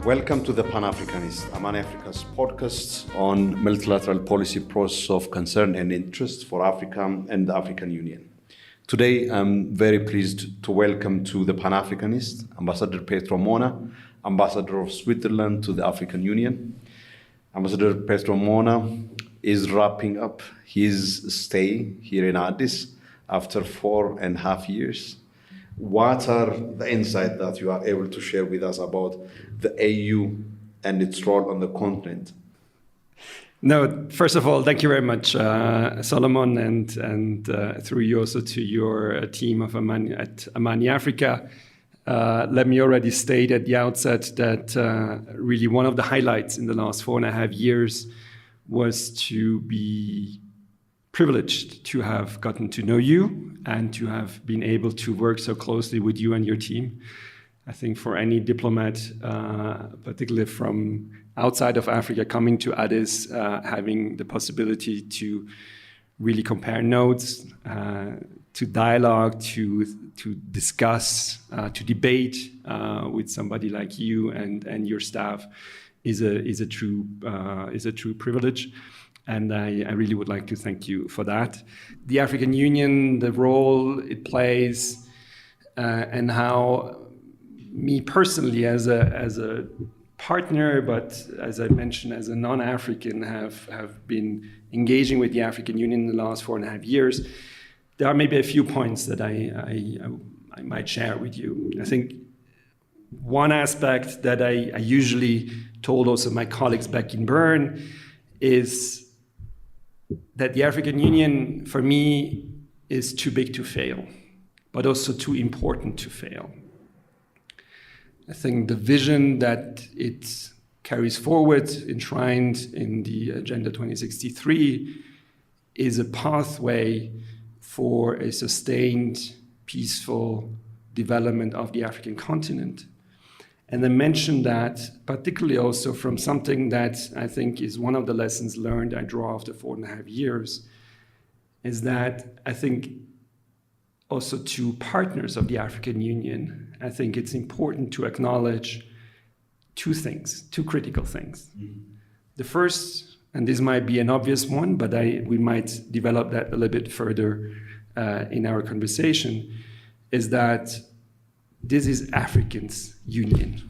Welcome to the Pan-Africanist, Amani Africa's podcast on multilateral policy process of concern and interest for Africa and the African Union. Today, I'm very pleased to welcome to the Pan-Africanist, Ambassador Pietro Mona, Ambassador of Switzerland to the African Union. Ambassador Pietro Mona is wrapping up his stay here in Addis after 4.5 years. What are the insights that you are able to share with us about the AU and its role on the continent? No, first of all, thank you very much, Solomon, and through you also to your team of Amani Africa. Let me already state at the outset that really one of the highlights in the last 4.5 years was to be privileged to have gotten to know you and to have been able to work so closely with you and your team. I think for any diplomat, particularly from outside of Africa, coming to Addis, having the possibility to really compare notes, to dialogue, to discuss, to debate with somebody like you and your staff is a true privilege. And I really would like to thank you for that. The African Union, the role it plays, and how me personally as a partner, but as I mentioned, as a non-African, have been engaging with the African Union in the last 4.5 years. There are maybe a few points that I might share with you. I think one aspect that I usually told also my colleagues back in Bern is that the African Union, for me, is too big to fail, but also too important to fail. I think the vision that it carries forward, enshrined in the Agenda 2063, is a pathway for a sustained, peaceful development of the African continent. And I mentioned that particularly also from something that I think is one of the lessons learned I draw after 4.5 years, is that I think also to partners of the African Union, I think it's important to acknowledge two critical things. Mm-hmm. The first, and this might be an obvious one, but we might develop that a little bit further in our conversation, is that this is Africans' union.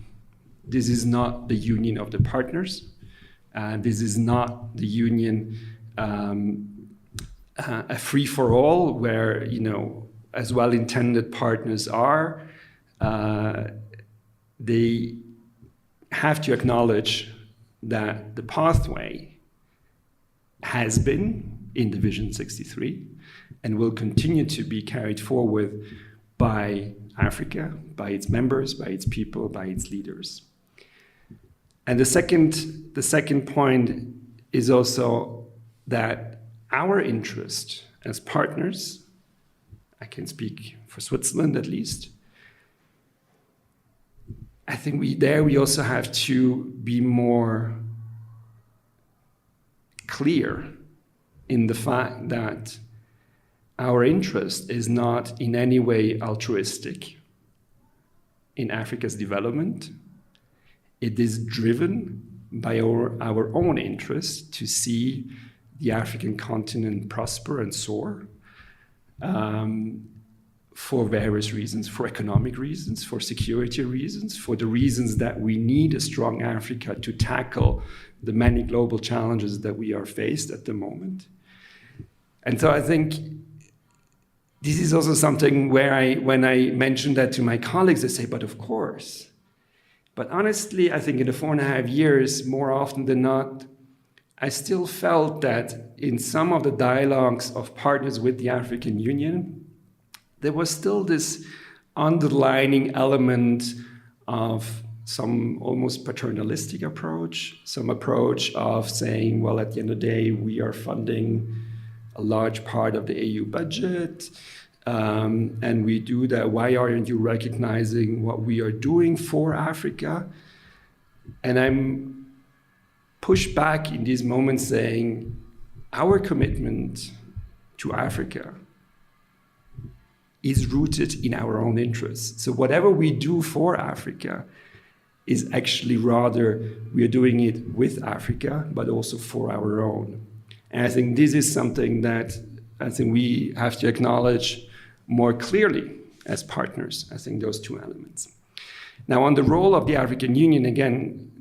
This is not the union of the partners. This is not the union a free-for-all where, as well-intended partners are, they have to acknowledge that the pathway has been in the Vision 63 and will continue to be carried forward by Africa, by its members, by its people, by its leaders. And the second point is also that our interest as partners, I can speak for Switzerland at least, I think we also have to be more clear in the fact that our interest is not in any way altruistic in Africa's development. It is driven by our own interest to see the African continent prosper and soar for various reasons, for economic reasons, for security reasons, for the reasons that we need a strong Africa to tackle the many global challenges that we are faced at the moment. And so I think this is also something where when I mention that to my colleagues, they say, but of course. But honestly, I think in the 4.5 years, more often than not, I still felt that in some of the dialogues of partners with the African Union, there was still this underlining element of some almost paternalistic approach, some approach of saying, well, at the end of the day, we are funding a large part of the AU budget, and we do that. Why aren't you recognizing what we are doing for Africa? And I'm pushed back in these moments saying, our commitment to Africa is rooted in our own interests. So whatever we do for Africa is actually rather we are doing it with Africa, but also for our own. And I think this is something that I think we have to acknowledge more clearly as partners. I think those two elements. Now, on the role of the African Union, again,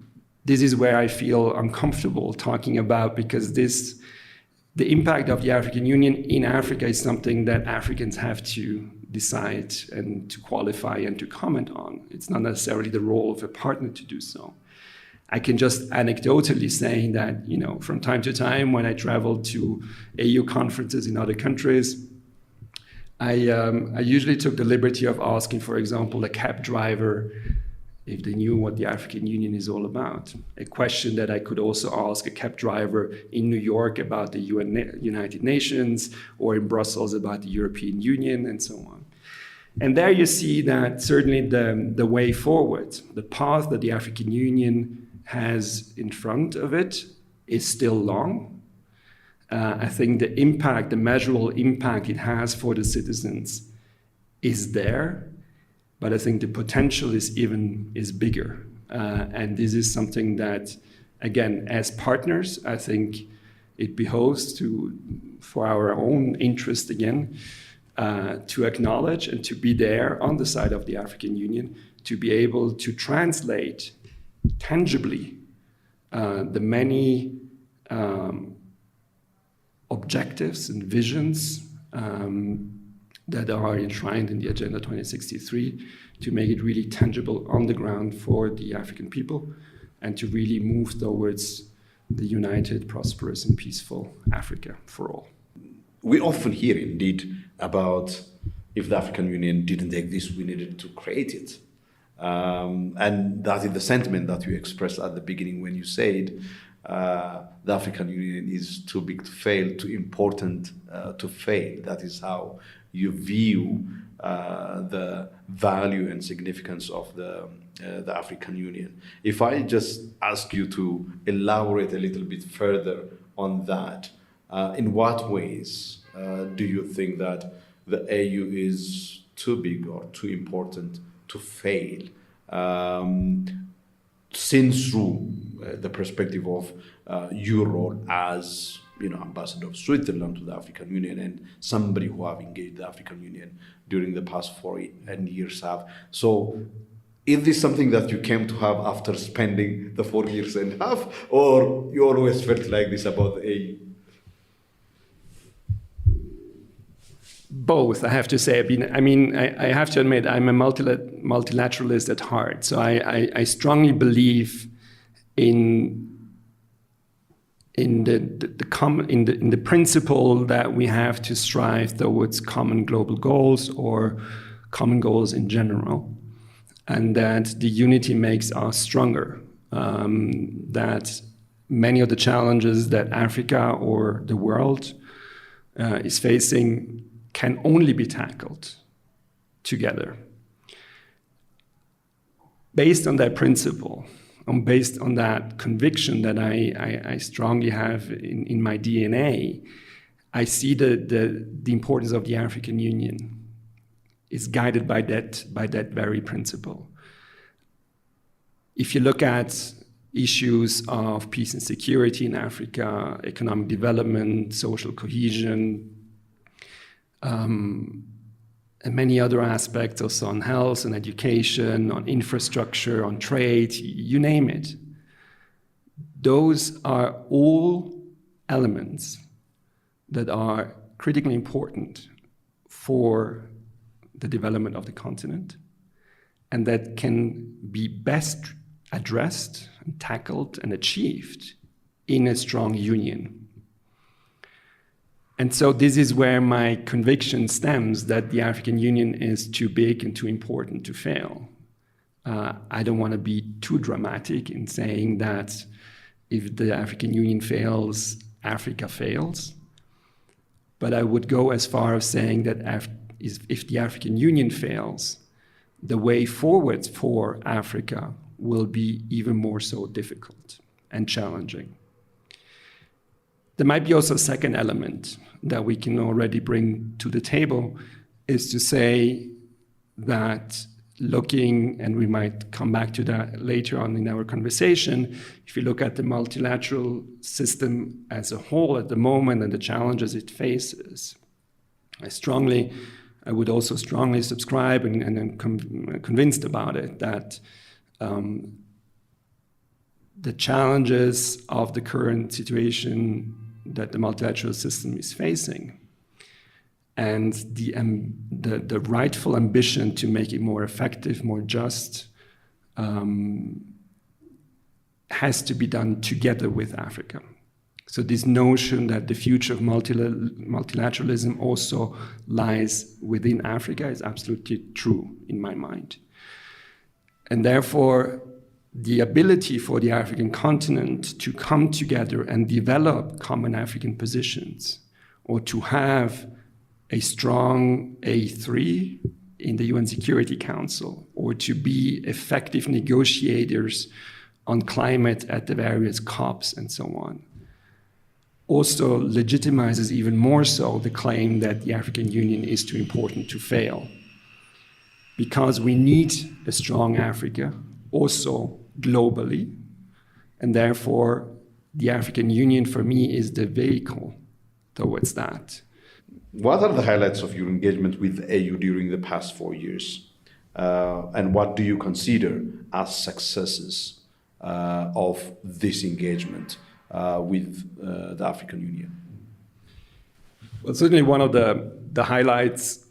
this is where I feel uncomfortable talking about, because the impact of the African Union in Africa is something that Africans have to decide and to qualify and to comment on. It's not necessarily the role of a partner to do so. I can just anecdotally say that, from time to time when I travel to AU conferences in other countries, I usually took the liberty of asking, for example, a cab driver if they knew what the African Union is all about. A question that I could also ask a cab driver in New York about the United Nations, or in Brussels about the European Union, and so on. And there you see that certainly the way forward, the path that the African Union has in front of it is still long. I think the impact, the measurable impact it has for the citizens is there, but I think the potential is bigger. And this is something that, again, as partners, I think it behoves for our own interest again, to acknowledge and to be there on the side of the African Union, to be able to translate tangibly the many objectives and visions that are enshrined in the Agenda 2063, to make it really tangible on the ground for the African people, and to really move towards the united, prosperous, and peaceful Africa for all. We often hear, indeed, about if the African Union didn't exist, we needed to create it. And that is the sentiment that you expressed at the beginning when you said the African Union is too big to fail, too important to fail. That is how you view the value and significance of the African Union. If I just ask you to elaborate a little bit further on that, in what ways do you think that the AU is too big or too important to fail, seen through the perspective of your role as Ambassador of Switzerland to the African Union, and somebody who have engaged the African Union during the past 4 years have. So is this something that you came to have after spending the 4 years and a half, or you always felt like this about the AU? Both, I have to say. I have to admit, I'm a multilateralist at heart. So I strongly believe in the principle that we have to strive towards common global goals, or common goals in general, and that the unity makes us stronger. That many of the challenges that Africa or the world is facing can only be tackled together. Based on that principle, and based on that conviction that I strongly have in my DNA, I see the importance of the African Union is guided by that very principle. If you look at issues of peace and security in Africa, economic development, social cohesion, and many other aspects, also on health and education, on infrastructure, on trade, you name it. Those are all elements that are critically important for the development of the continent, and that can be best addressed and tackled and achieved in a strong union. And so this is where my conviction stems, that the African Union is too big and too important to fail. I don't want to be too dramatic in saying that if the African Union fails, Africa fails. But I would go as far as saying that if the African Union fails, the way forward for Africa will be even more so difficult and challenging. There might be also a second element that we can already bring to the table, is to say that looking, and we might come back to that later on in our conversation, if you look at the multilateral system as a whole at the moment and the challenges it faces, I would also strongly subscribe and I'm convinced about it that the challenges of the current situation that the multilateral system is facing and the rightful ambition to make it more effective, more just, has to be done together with Africa. So this notion that the future of multilateralism also lies within Africa is absolutely true in my mind. And therefore, the ability for the African continent to come together and develop common African positions, or to have a strong A3 in the UN Security Council, or to be effective negotiators on climate at the various COPs and so on, also legitimizes even more so the claim that the African Union is too important to fail. Because we need a strong Africa, also globally, and therefore the African Union for me is the vehicle towards that. What are the highlights of your engagement with the AU during the past 4 years? And what do you consider as successes of this engagement with the African Union? Well, certainly one of the highlights,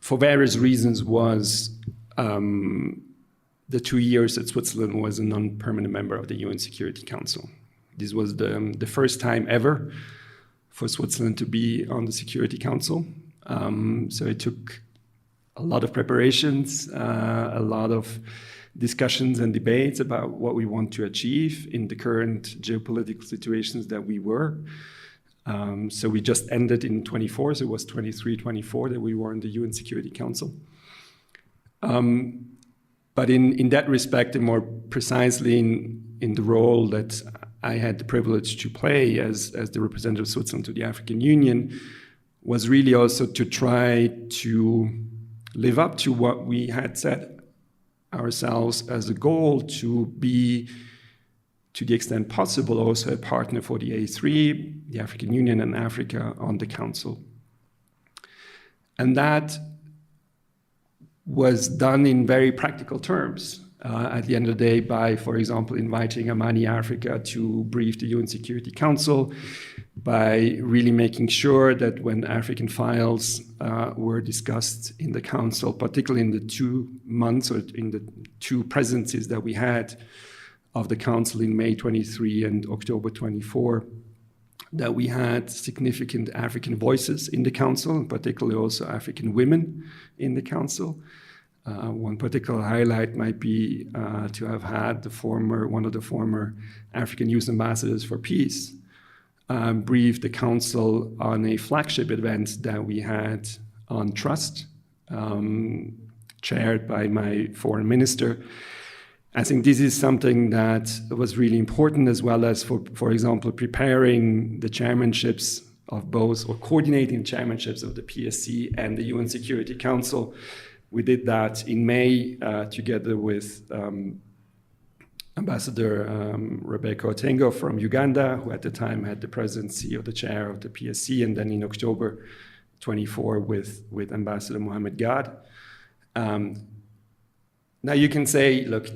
for various reasons, was the 2 years that Switzerland was a non-permanent member of the UN Security Council. This was the first time ever for Switzerland to be on the Security Council. So it took a lot of preparations, a lot of discussions and debates about what we want to achieve in the current geopolitical situations that we were. So we just ended in 24, so it was 23, 24 that we were in the UN Security Council. But in that respect, and more precisely in the role that I had the privilege to play as the representative of Switzerland to the African Union, was really also to try to live up to what we had set ourselves as a goal, to be, to the extent possible, also a partner for the A3, the African Union and Africa on the Council. And that was done in very practical terms. At the end of the day, by, for example, inviting Amani Africa to brief the UN Security Council, by really making sure that when African files were discussed in the Council, particularly in the 2 months or in the 2 presidencies that we had of the Council in May 23 and October 24, that we had significant African voices in the Council, and particularly also African women in the Council. One particular highlight might be to have had one of the former African Youth Ambassadors for Peace brief the Council on a flagship event that we had on trust, chaired by my foreign minister. I think this is something that was really important, as well as, for example, preparing the chairmanships of both, or coordinating chairmanships of the PSC and the UN Security Council. We did that in May together with Ambassador Rebecca Otengo from Uganda, who at the time had the presidency of the chair of the PSC, and then in October 24 with Ambassador Mohamed Gad. Now you can say, look,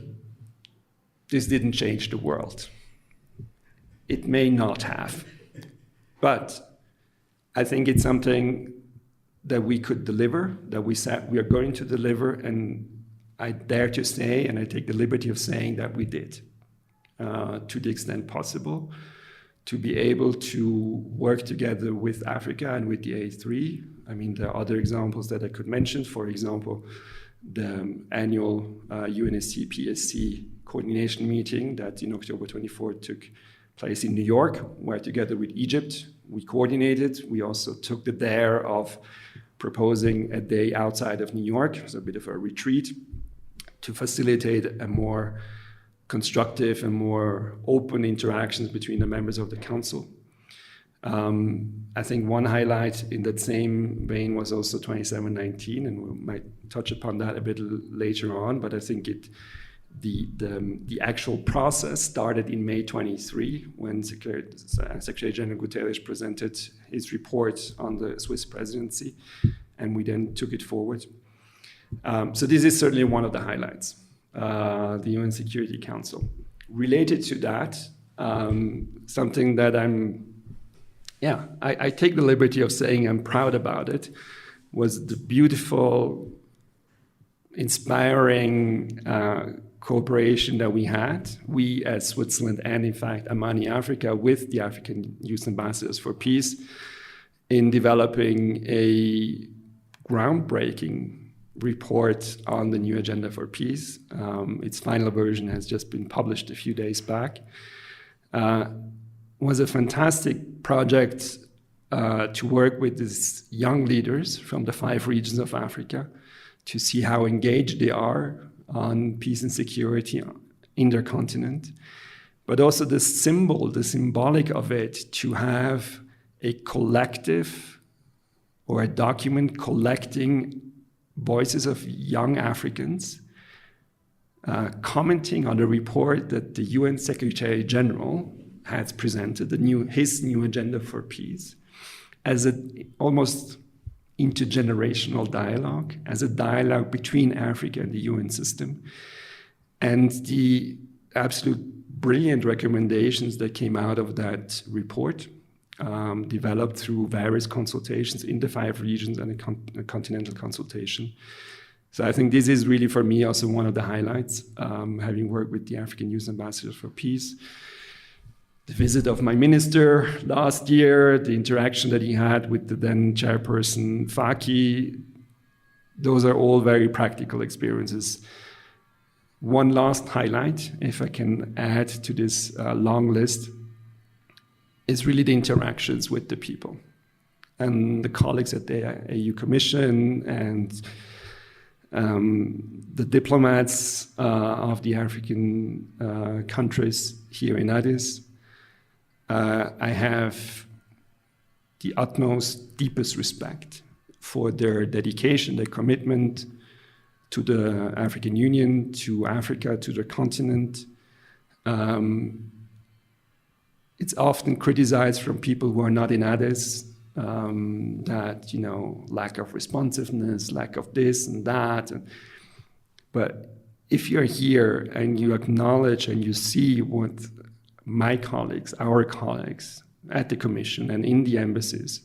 this didn't change the world. It may not have, but I think it's something that we could deliver, that we said we are going to deliver, and I dare to say, and I take the liberty of saying that we did, to the extent possible, to be able to work together with Africa and with the A3. I mean, there are other examples that I could mention. For example, the annual UNSC PSC coordination meeting that in October 24 took place in New York, where together with Egypt, we coordinated. We also took the dare of proposing a day outside of New York, so a bit of a retreat, to facilitate a more constructive and more open interactions between the members of the Council. I think one highlight in that same vein was also 2719, and we might touch upon that a bit later on, but I think the actual process started in May 23 when Secretary General Guterres presented his report on the Swiss presidency, and we then took it forward. So this is certainly one of the highlights, the UN Security Council. Related to that, something that I take the liberty of saying I'm proud about it, was the beautiful, inspiring cooperation that we had, we as Switzerland and in fact Amani Africa with the African Youth Ambassadors for Peace, in developing a groundbreaking report on the new agenda for peace. Its final version has just been published a few days back. Was a fantastic project to work with these young leaders from the 5 regions of Africa to see how engaged they are on peace and security in their continent, but also the symbolic of it, to have a collective or a document collecting voices of young Africans commenting on the report that the UN Secretary General has presented, his new agenda for peace, as an almost intergenerational dialogue, as a dialogue between Africa and the UN system, and the absolute brilliant recommendations that came out of that report, developed through various consultations in the 5 regions and a continental consultation. So I think this is really, for me, also one of the highlights, having worked with the African Youth Ambassadors for Peace. The visit of my minister last year, the interaction that he had with the then chairperson Faki, those are all very practical experiences. One last highlight, if I can add to this long list, is really the interactions with the people and the colleagues at the AU Commission and the diplomats of the African countries here in Addis. I have the utmost, deepest respect for their dedication, their commitment to the African Union, to Africa, to the continent. It's often criticized from people who are not in Addis that, lack of responsiveness, lack of this and that. But if you're here and you acknowledge and you see what my colleagues, our colleagues at the Commission and in the embassies,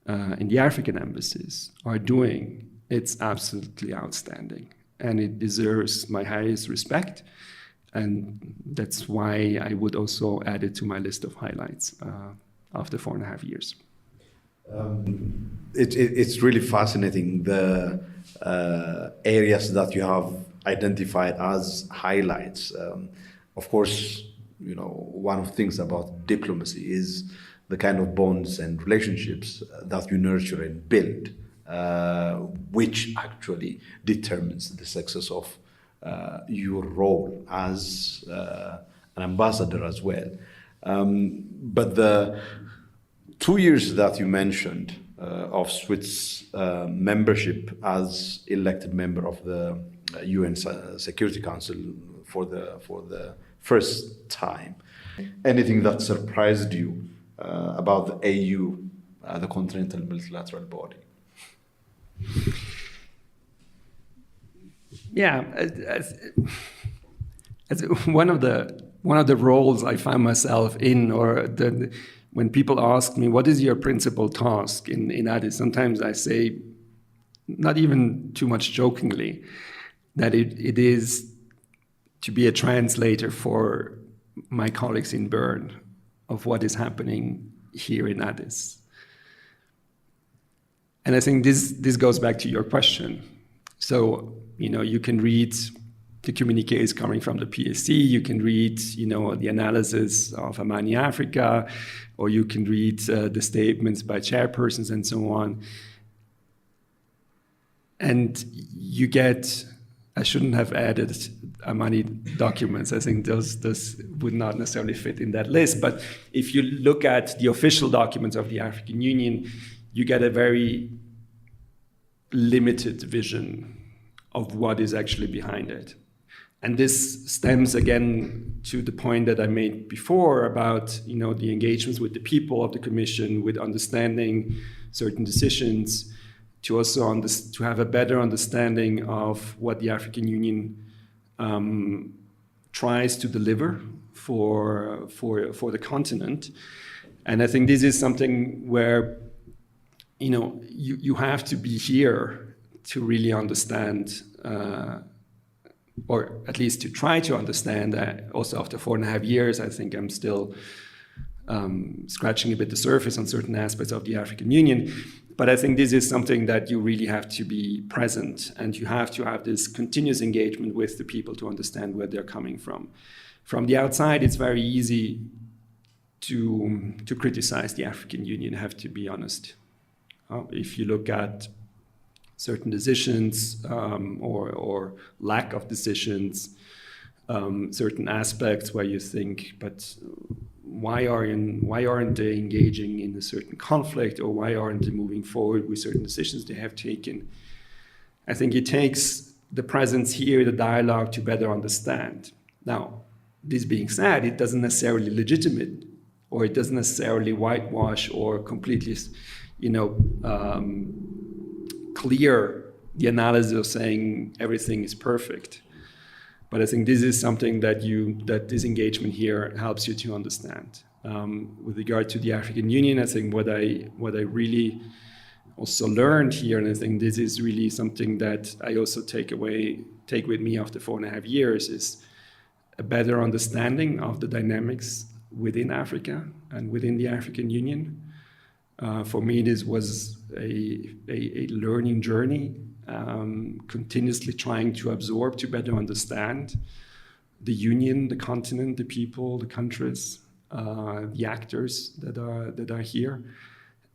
in the African embassies are doing, it's absolutely outstanding. And it deserves my highest respect. And that's why I would also add it to my list of highlights after 4.5 years. It's really fascinating, the areas that you have identified as highlights. Of course, one of the things about diplomacy is the kind of bonds and relationships that you nurture and build, which actually determines the success of your role as an ambassador as well. But the 2 years that you mentioned of Swiss membership as elected member of the UN Security Council for the first time, anything that surprised you about the AU, the continental multilateral body? Yeah, as one of the roles I find myself in, when people ask me, what is your principal task in Addis? Sometimes I say, not even too much jokingly, that it is to be a translator for my colleagues in Bern of what is happening here in Addis. And I think this goes back to your question. So, you can read the communiques coming from the PSC, you can read, the analysis of Amani Africa, or you can read the statements by chairpersons and so on. And you get I shouldn't have added Amani documents. I think those would not necessarily fit in that list. But if you look at the official documents of the African Union, you get a very limited vision of what is actually behind it. And this stems again to the point that I made before about, you know, the engagements with the people of the Commission, with understanding certain decisions, to also to have a better understanding of what the African Union tries to deliver for the continent. And I think this is something where, you know, you have to be here to really understand, or at least to try to understand. Also after 4.5 years, I think I'm still scratching a bit the surface on certain aspects of the African Union. But I think this is something that you really have to be present, and you have to have this continuous engagement with the people to understand where they're coming from. From the outside, it's very easy to criticize the African Union, I have to be honest. If you look at certain decisions or lack of decisions, certain aspects where you think, but why aren't they engaging in a certain conflict, or why aren't they moving forward with certain decisions they have taken? I think it takes the presence here, the dialogue, to better understand. Now, this being said, it doesn't necessarily legitimate, or it doesn't necessarily whitewash or completely, you know, clear the analysis of saying everything is perfect. But I think this is something that this engagement here helps you to understand. With regard to the African Union, I think what I really also learned here, and I think this is really something that I also take with me after 4.5 years, is a better understanding of the dynamics within Africa and within the African Union. For me, this was a learning journey. Continuously trying to absorb, to better understand the Union, the continent, the people, the countries, the actors that are here.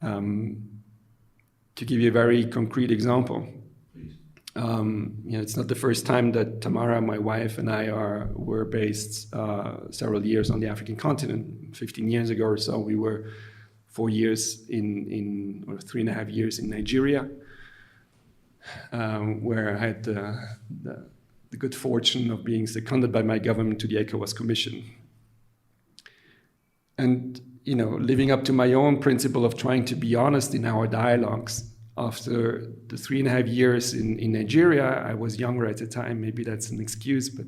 To give you a very concrete example, you know, it's not the first time that Tamara, my wife, and I were based several years on the African continent. 15 years ago or so, we were 4 years or 3.5 years in Nigeria. Where I had the good fortune of being seconded by my government to the ECOWAS Commission. And, you know, living up to my own principle of trying to be honest in our dialogues, after the 3.5 years in Nigeria, I was younger at the time, maybe that's an excuse, but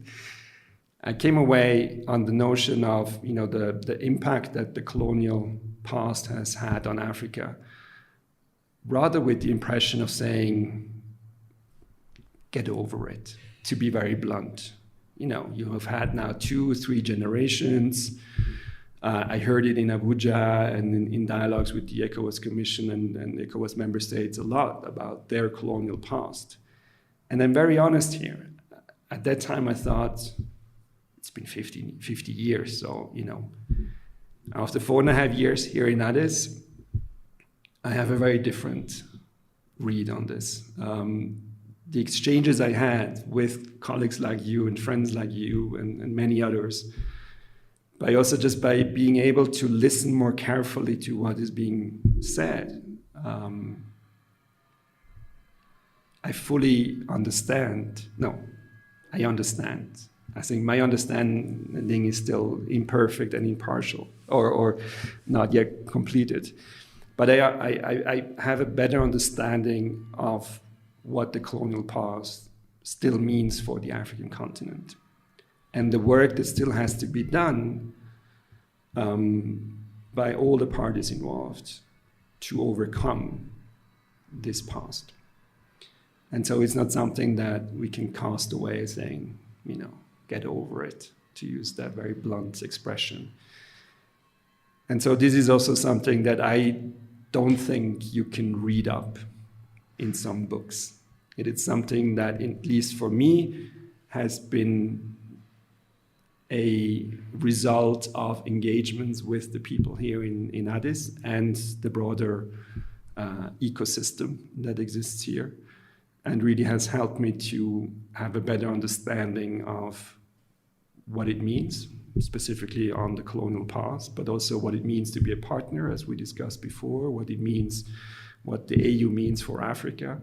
I came away on the notion of, you know, the impact that the colonial past has had on Africa, rather with the impression of saying, get over it, to be very blunt. You know, you have had now 2 or 3 generations. I heard it in Abuja and in dialogues with the ECOWAS Commission and ECOWAS member states a lot about their colonial past. And I'm very honest here. At that time, I thought, it's been 50 years. So, you know, after 4.5 years here in Addis, I have a very different read on this. The exchanges I had with colleagues like you and friends like you and many others, by being able to listen more carefully to what is being said, I fully understand. No, I understand. I think my understanding is still imperfect and impartial, or not yet completed. But I have a better understanding of what the colonial past still means for the African continent, and the work that still has to be done by all the parties involved to overcome this past. And so it's not something that we can cast away saying, you know, get over it, to use that very blunt expression. And so this is also something that I don't think you can read up in some books. It is something that, at least for me, has been a result of engagements with the people here in Addis and the broader ecosystem that exists here. and really has helped me to have a better understanding of what it means, specifically on the colonial past, but also what it means to be a partner, as we discussed before, what it means, what the AU means for Africa,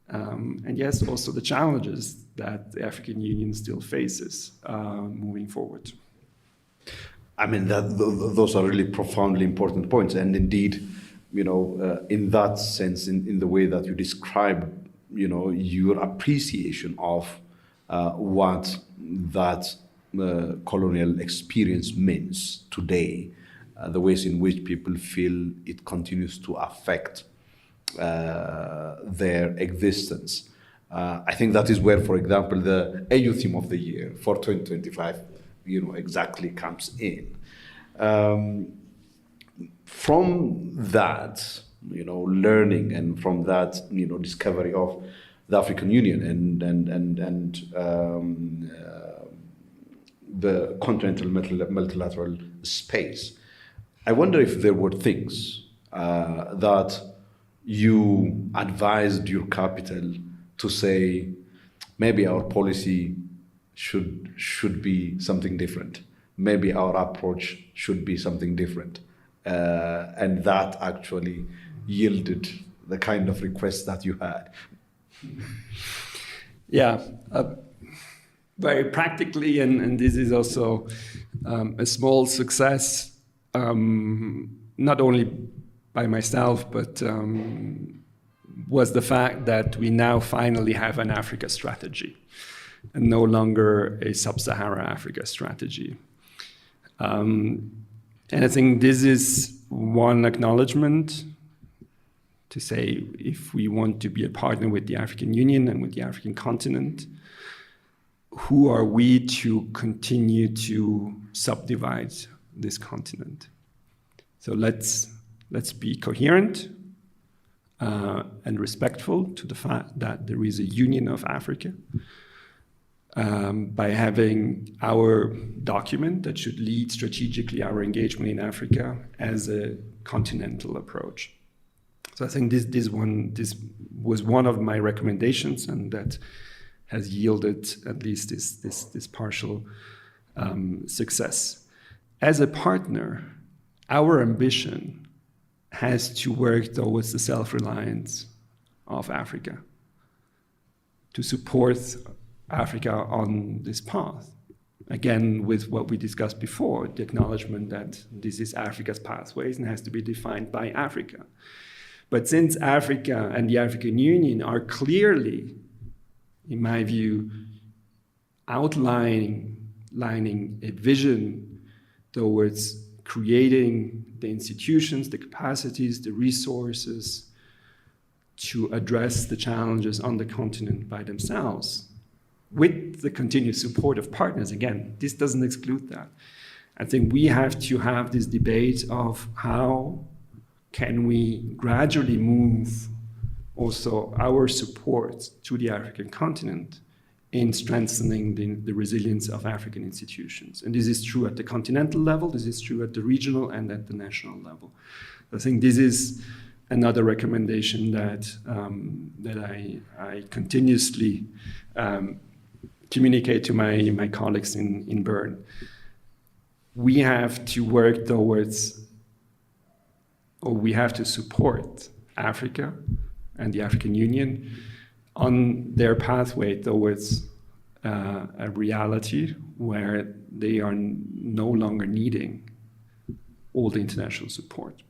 and yes, also the challenges that the African Union still faces moving forward. I mean, those are really profoundly important points, and indeed, in that sense, in the way that you describe, your appreciation of what that colonial experience means today, the ways in which people feel it continues to affect their existence. I think that is where, for example, the AU theme of the year for 2025, exactly comes in. From that, learning, and from that, discovery of the African Union and the continental multilateral space, I wonder if there were things that you advised your capital to say, maybe our policy should be something different. Maybe our approach should be something different. And that actually yielded the kind of request that you had. Yeah, very practically, and this is also a small success, not only by myself, but was the fact that we now finally have an Africa strategy and no longer a sub-Saharan Africa strategy. And I think this is one acknowledgement to say, if we want to be a partner with the African Union and with the African continent, who are we to continue to subdivide this continent? So let's be coherent and respectful to the fact that there is a union of Africa, by having our document that should lead strategically our engagement in Africa as a continental approach. So I think this was one of my recommendations, and that has yielded at least this partial success. As a partner, our ambition has to work towards the self-reliance of Africa, to support Africa on this path. Again, with what we discussed before, the acknowledgement that this is Africa's pathways and has to be defined by Africa. But since Africa and the African Union are clearly, in my view, outlining a vision towards creating the institutions, the capacities, the resources to address the challenges on the continent by themselves, with the continued support of partners. Again, this doesn't exclude that. I think we have to have this debate of how can we gradually move also our support to the African continent in strengthening the resilience of African institutions. And this is true at the continental level, this is true at the regional and at the national level. I think this is another recommendation that I continuously communicate to my colleagues in Bern. We have to work towards, or we have to support Africa and the African Union on their pathway towards a reality where they are no longer needing all the international support.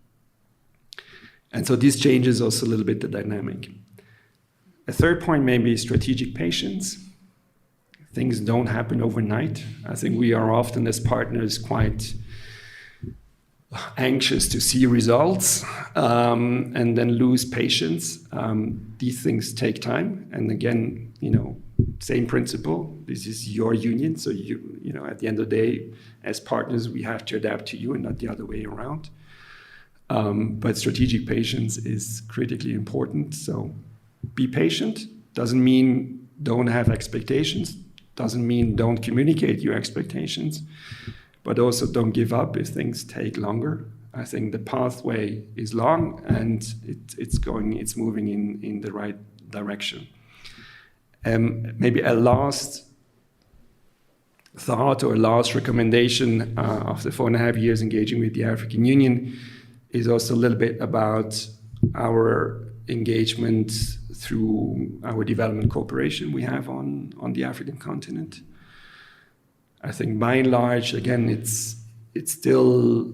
And so this changes also a little bit the dynamic. A third point may be strategic patience. Things don't happen overnight. I think we are often, as partners, quite anxious to see results and then lose patience. These things take time. And again, same principle. This is your union. So at the end of the day, as partners, we have to adapt to you and not the other way around. But strategic patience is critically important. So be patient. Doesn't mean don't have expectations. Doesn't mean don't communicate your expectations. But also don't give up if things take longer. I think the pathway is long and it's moving in the right direction. Maybe a last thought or last recommendation after 4.5 years engaging with the African Union is also a little bit about our engagement through our development cooperation we have on the African continent. I think by and large, again, it still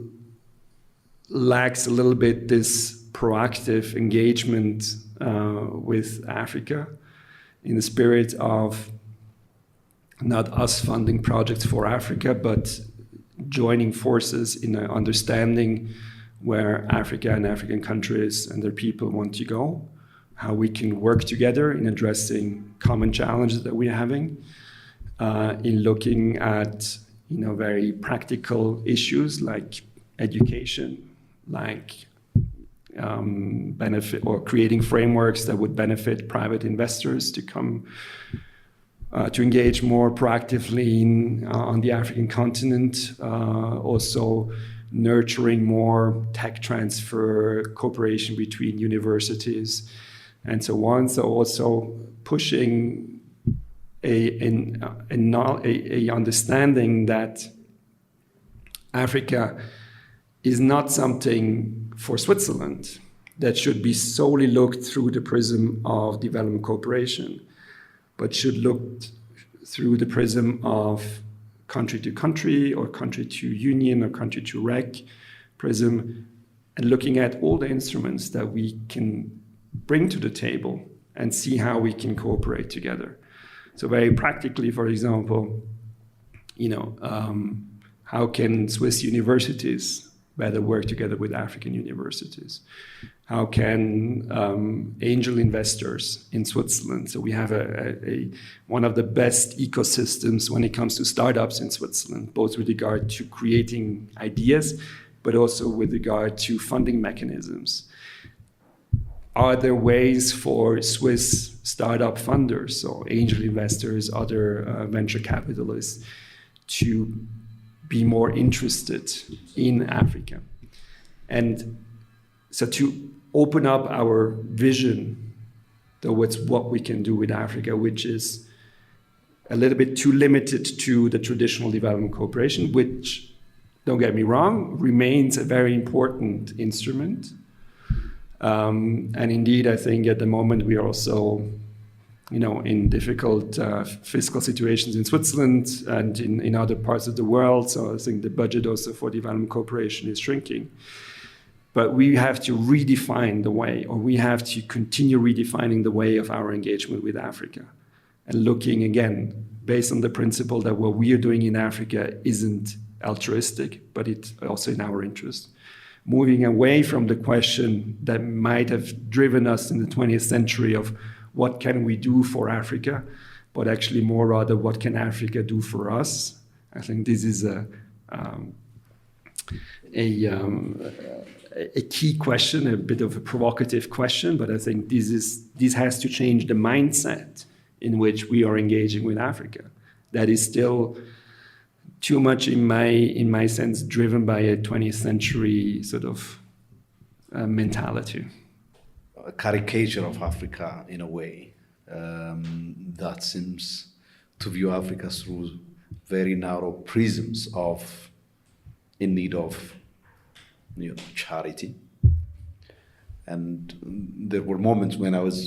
lacks a little bit this proactive engagement with Africa in the spirit of not us funding projects for Africa, but joining forces in an understanding where Africa and African countries and their people want to go, how we can work together in addressing common challenges that we're having, in looking at very practical issues like education, like benefit or creating frameworks that would benefit private investors to come to engage more proactively on the African continent, also nurturing more tech transfer, cooperation between universities, and so on. So also pushing a understanding that Africa is not something for Switzerland that should be solely looked through the prism of development cooperation, but should look through the prism of country to country or country to union or country to rec prism, and looking at all the instruments that we can bring to the table and see how we can cooperate together. So very practically, for example, how can Swiss universities better work together with African universities? How can angel investors in Switzerland? So we have one of the best ecosystems when it comes to startups in Switzerland, both with regard to creating ideas, but also with regard to funding mechanisms. Are there ways for Swiss startup funders, so angel investors, other venture capitalists, to be more interested in Africa? And so to open up our vision towards what we can do with Africa, which is a little bit too limited to the traditional development cooperation, which, don't get me wrong, remains a very important instrument. And indeed, I think at the moment we are also, in difficult fiscal situations in Switzerland and in other parts of the world. So I think the budget also for development cooperation is shrinking. But we have to redefine the way, or we have to continue redefining the way of our engagement with Africa. And looking again, based on the principle that what we are doing in Africa isn't altruistic, but it's also in our interest. Moving away from the question that might have driven us in the 20th century of what can we do for Africa, but actually more rather what can Africa do for us. I think this is a key question, a bit of a provocative question, but I think this has to change the mindset in which we are engaging with Africa. That is still too much, in my sense, driven by a 20th century sort of mentality. A caricature of Africa in a way that seems to view Africa through very narrow prisms of in need of charity. And there were moments when I was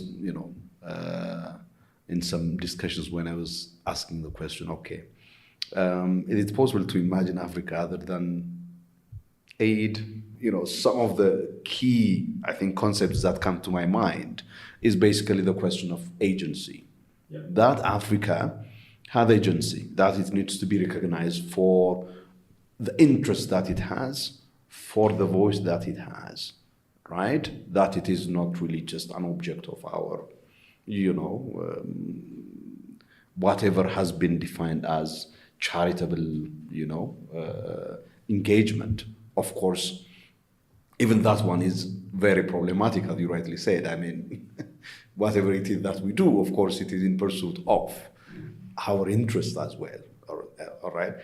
in some discussions when I was asking the question, okay, is it possible to imagine Africa other than aid? Some of the key, I think, concepts that come to my mind is basically the question of agency. Yeah. That Africa has agency, that it needs to be recognized for the interest that it has, for the voice that it has, right? That it is not really just an object of our, whatever has been defined as charitable, engagement. Of course, even that one is very problematic, as you rightly said. I mean, whatever it is that we do, of course, it is in pursuit of our interest as well, all right?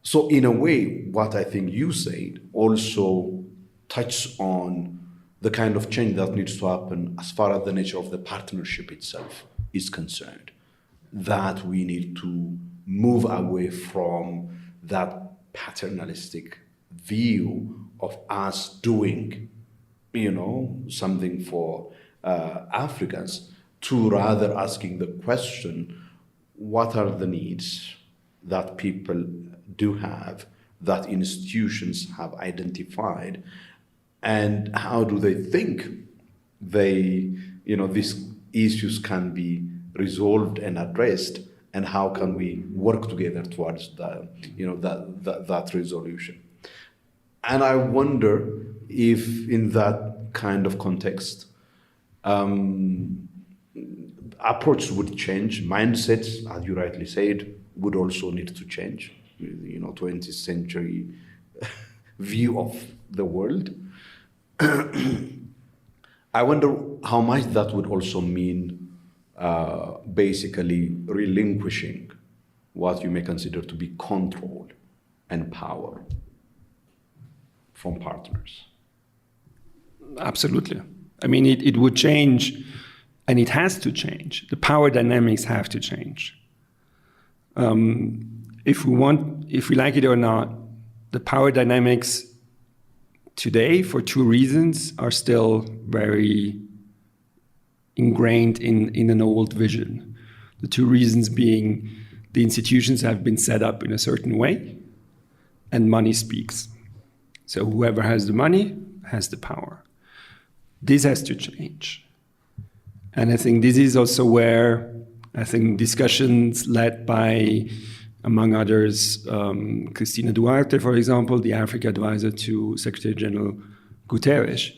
So in a way, what I think you said also touches on the kind of change that needs to happen as far as the nature of the partnership itself is concerned. that we need to move away from that paternalistic view of us doing, something for Africans, to rather asking the question, what are the needs that people do have, that institutions have identified, and how do they think these issues can be resolved and addressed, and how can we work together towards that resolution. And I wonder if in that kind of context, approaches would change, mindsets, as you rightly said, would also need to change. 20th century view of the world. I wonder how much that would also mean basically relinquishing what you may consider to be control and power from partners. Absolutely. I mean, it would change, and it has to change. The power dynamics have to change. If we like it or not, the power dynamics today, for two reasons, are still very ingrained in an old vision. The two reasons being the institutions have been set up in a certain way, and money speaks. So whoever has the money has the power. This has to change. And I think this is also where I think discussions led by, among others, Cristina Duarte, for example, the Africa advisor to Secretary General Guterres,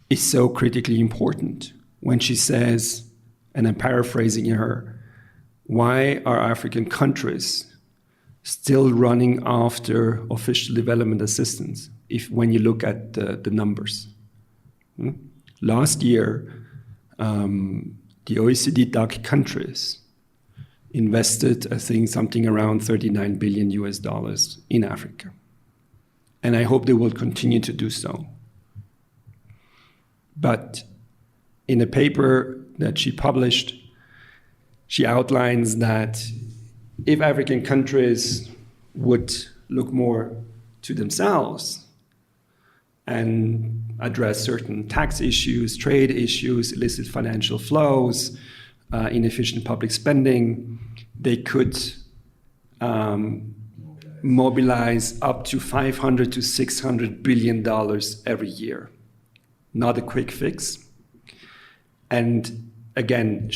is so critically important when she says, and I'm paraphrasing her, why are African countries still running after official development assistance when you look at the numbers? Last year, the OECD DAC countries invested, I think, something around $39 billion in Africa. And I hope they will continue to do so. But in a paper that she published, she outlines that if African countries would look more to themselves and address certain tax issues, trade issues, illicit financial flows, inefficient public spending, they could mobilize up to $500 to $600 billion every year. Not a quick fix. And again,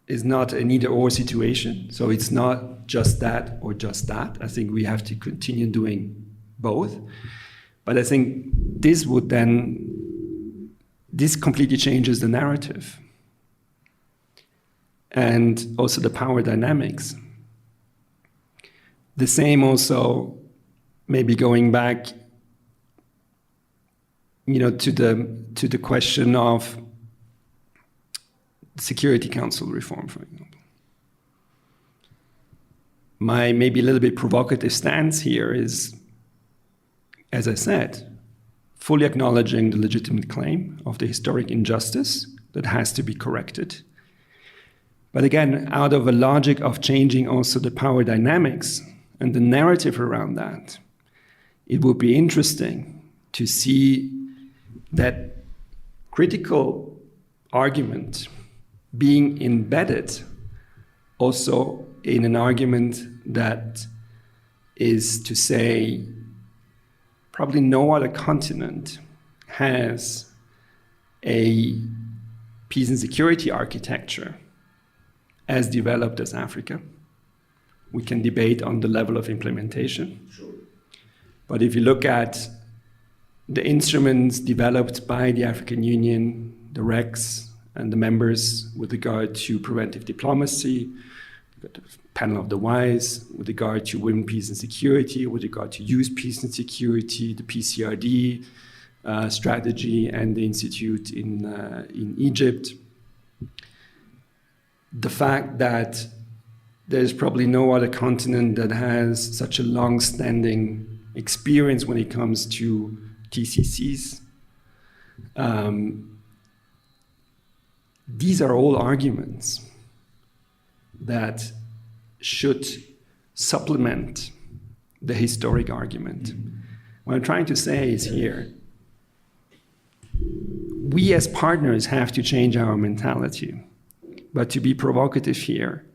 is not an either-or situation. So it's not just that or just that. I think we have to continue doing both. But I think this completely changes the narrative. And also the power dynamics. The same also, maybe going back, to the question of Security Council reform, for example. My maybe a little bit provocative stance here is, as I said, fully acknowledging the legitimate claim of the historic injustice that has to be corrected. But again, out of a logic of changing also the power dynamics and the narrative around that, it would be interesting to see that critical argument being embedded also in an argument that is to say probably no other continent has a peace and security architecture as developed as Africa. We can debate on the level of implementation. Sure. But if you look at the instruments developed by the African Union, the RECs, and the members with regard to preventive diplomacy, the panel of the wise, with regard to women, peace and security, with regard to youth, peace and security, the PCRD strategy, and the institute in Egypt. The fact that there's probably no other continent that has such a long-standing experience when it comes to TCCs. These are all arguments that should supplement the historic argument. What I'm trying to say is here, we as partners have to change our mentality. But to be provocative here,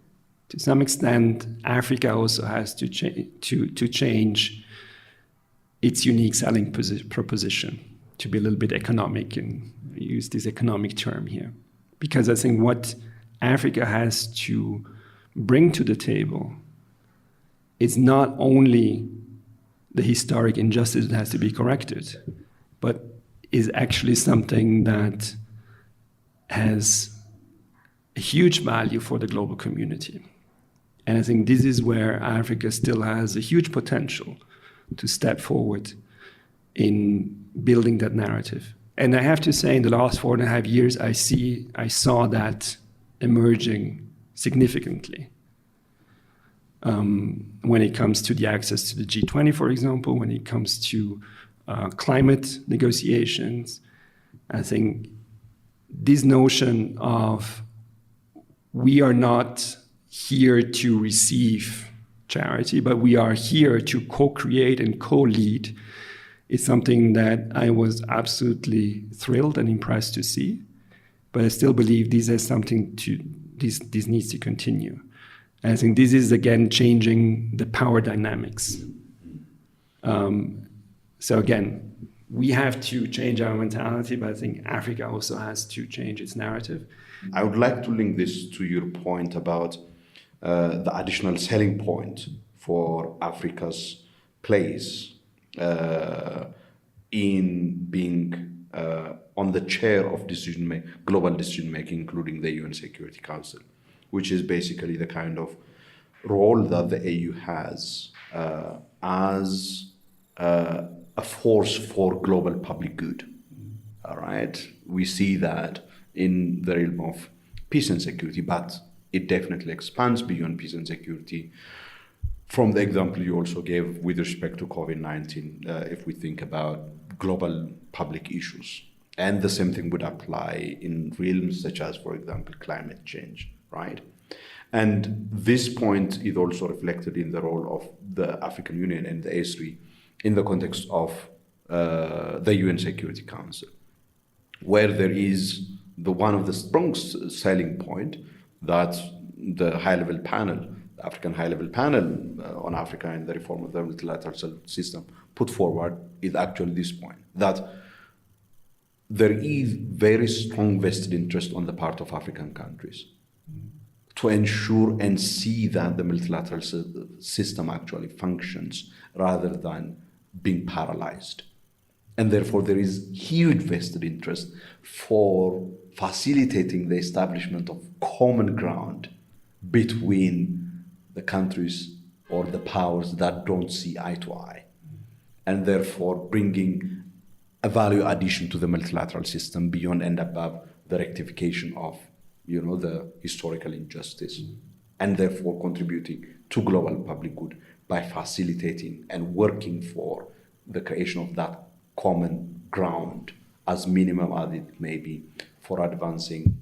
to some extent, Africa also has to change its unique selling proposition, to be a little bit economic and use this economic term here. Because I think what Africa has to bring to the table is not only the historic injustice that has to be corrected, but is actually something that has a huge value for the global community. And I think this is where Africa still has a huge potential to step forward in building that narrative. And I have to say, in the last 4.5 years, I saw that emerging significantly. When it comes to the access to the G20, for example, when it comes to climate negotiations, I think this notion of we are not here to receive charity, but we are here to co-create and co-lead is something that I was absolutely thrilled and impressed to see. But I still believe this needs to continue. And I think this is, again, changing the power dynamics. So again, we have to change our mentality, but I think Africa also has to change its narrative. I would like to link this to your point about the additional selling point for Africa's place in being on the chair of global decision-making, including the UN Security Council, which is basically the kind of role that the AU has as a force for global public good. All right, we see that in the realm of peace and security, but it definitely expands beyond peace and security. From the example you also gave with respect to COVID-19, if we think about global public issues, and the same thing would apply in realms such as, for example, climate change, right? And this point is also reflected in the role of the African Union and the A3 in the context of the UN Security Council, where there is one of the strong selling point that the high-level panel, the African high-level panel on Africa and the reform of the multilateral system put forward is actually this point, that there is very strong vested interest on the part of African countries to ensure and see that the multilateral system actually functions rather than being paralyzed. And therefore, there is huge vested interest for facilitating the establishment of common ground between the countries or the powers that don't see eye to eye, and therefore bringing a value addition to the multilateral system beyond and above the rectification of, the historical injustice, and therefore contributing to global public good by facilitating and working for the creation of that common ground, as minimum as it may be, for advancing,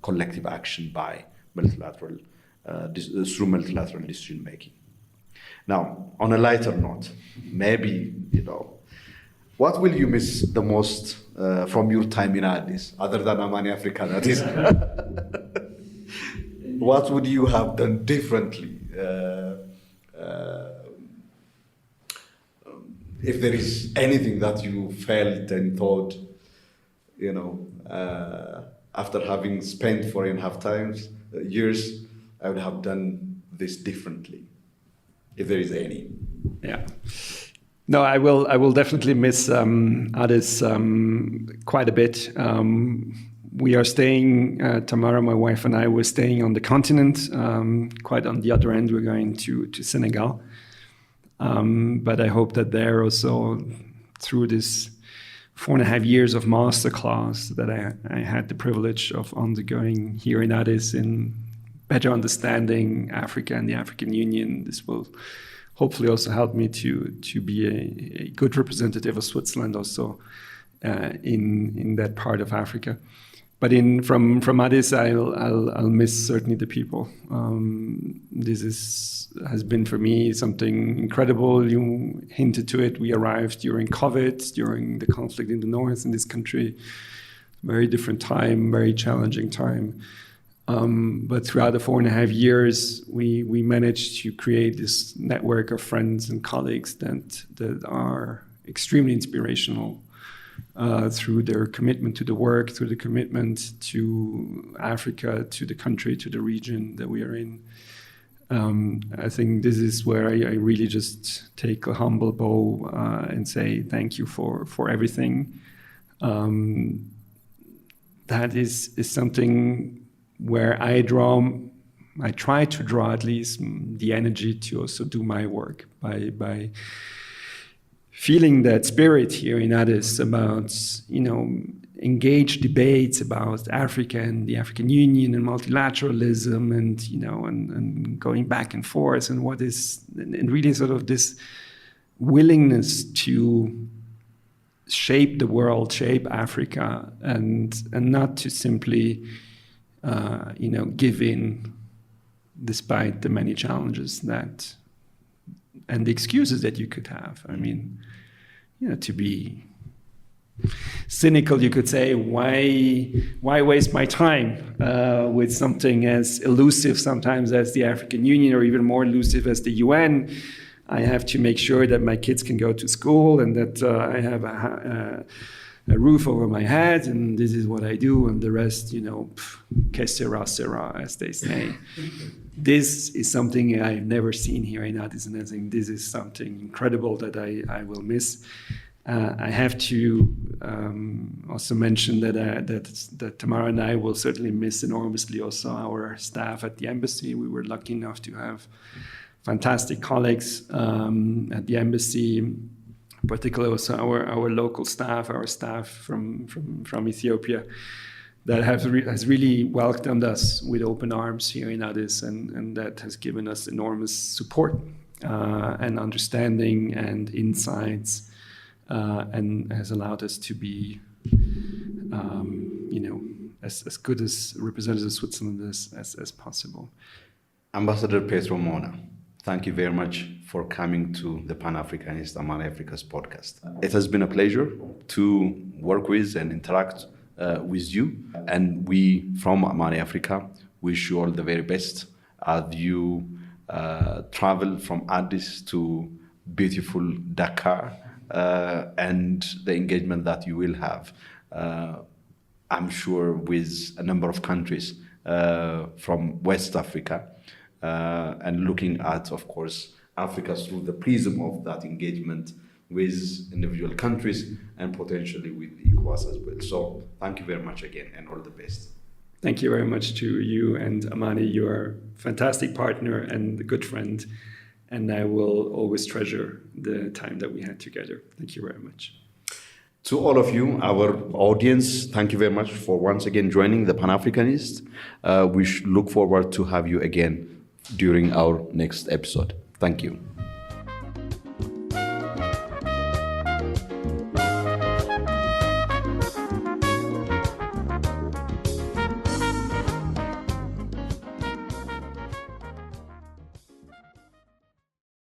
collective action by multilateral, through multilateral decision making. Now, on a lighter note, maybe, what will you miss the most from your time in Addis, other than Amani Africa, that is? What would you have done differently? If there is anything that you felt and thought, after having spent 4.5 years, I would have done this differently, if there is any. Yeah. No, I will definitely miss Addis quite a bit. We are staying, Tamara, my wife and I, we're staying on the continent, quite on the other end. We're going to Senegal. But I hope that there also, through this 4.5 years of masterclass that I had the privilege of undergoing here in Addis, in better understanding Africa and the African Union, this will hopefully also help me to be a good representative of Switzerland also in that part of Africa. But from Addis, I'll miss certainly the people. This has been for me something incredible. You hinted to it. We arrived during COVID, during the conflict in the north in this country. Very different time, very challenging time. But throughout the 4.5 years, we managed to create this network of friends and colleagues that are extremely inspirational through their commitment to the work, through the commitment to Africa, to the country, to the region that we are in. I think this is where I really just take a humble bow and say thank you for everything. That is something where I try to draw at least the energy to also do my work by feeling that spirit here in Addis about, engage debates about Africa and the African Union and multilateralism and going back and forth and and really sort of this willingness to shape the world, shape Africa, and not to simply give in despite the many challenges and the excuses that you could have. I mean, to be cynical, you could say, why waste my time with something as elusive sometimes as the African Union, or even more elusive as the UN? I have to make sure that my kids can go to school and that I have a roof over my head, and this is what I do, and the rest, que sera, sera, as they say. This is something I've never seen here in Addis, and I think this is something incredible that I will miss. I have to also mention that Tamara and I will certainly miss enormously also our staff at the embassy. We were lucky enough to have fantastic colleagues at the embassy, particularly also our local staff, our staff from Ethiopia, that has really welcomed us with open arms here in Addis, and that has given us enormous support and understanding and insights, and has allowed us to be, as good as representatives of Switzerland as possible. Ambassador Pietro Mona, thank you very much for coming to the Pan-Africanist Amani Africa's podcast. It has been a pleasure to work with and interact with you. And we from Amani Africa wish you all the very best as you travel from Addis to beautiful Dakar and the engagement that you will have, I'm sure, with a number of countries from West Africa. And looking at, of course, Africa through the prism of that engagement with individual countries and potentially with ECOWAS as well. So thank you very much again, and all the best. Thank you very much to you and Amani. You are a fantastic partner and a good friend, and I will always treasure the time that we had together. Thank you very much. To all of you, our audience, thank you very much for once again joining the Pan-Africanist. We look forward to have you again during our next episode. Thank you.